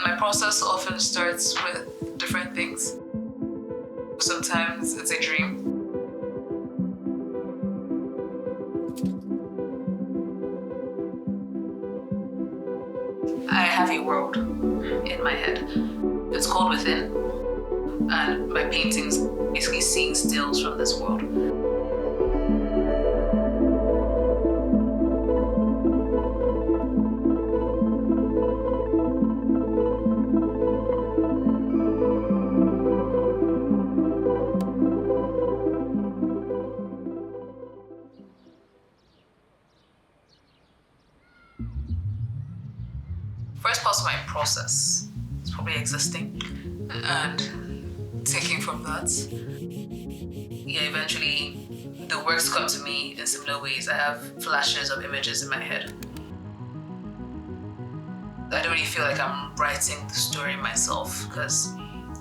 My process often starts with different things. Sometimes it's a dream. I have a world in my head. It's called Within, and my paintings basically seeing stills from this world. First part of my process is probably existing and taking from that. Yeah, eventually the works come to me in similar ways. I have flashes of images in my head. I don't really feel like I'm writing the story myself because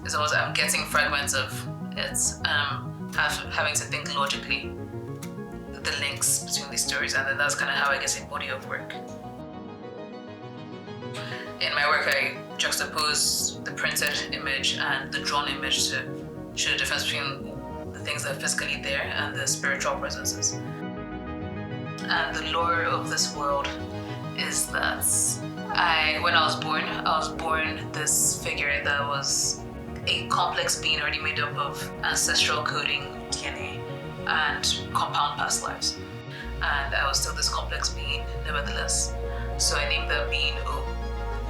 it's almost I'm getting fragments of it, having to think logically the links between these stories, and then that's kind of how I get a body of work. In my work, I juxtapose the printed image and the drawn image to show the difference between the things that are physically there and the spiritual presences. And the lore of this world is that when I was born this figure that was a complex being already made up of ancestral coding, DNA, and compound past lives. And I was still this complex being, nevertheless. So I named that being O.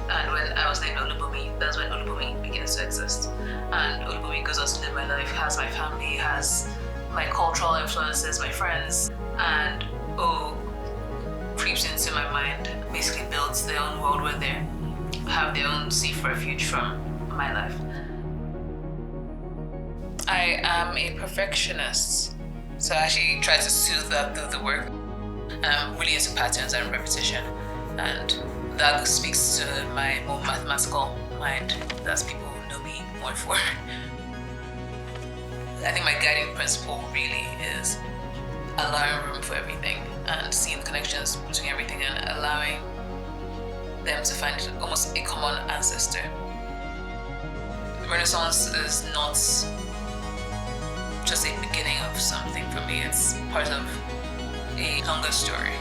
And when I was named Olubumi, that's when Olubumi begins to exist. And Olubumi goes on to live my life, has my family, has my cultural influences, my friends, and O creeps into my mind, basically builds their own world where they have their own safe refuge from my life. I am a perfectionist, so I actually try to soothe that through the work. I'm really into patterns and repetition, and that speaks to my more mathematical mind. That's people who know me more for. I think my guiding principle really is allowing room for everything and seeing the connections between everything and allowing them to find almost a common ancestor. Renaissance is not just a beginning of something for me, it's part of a longer story.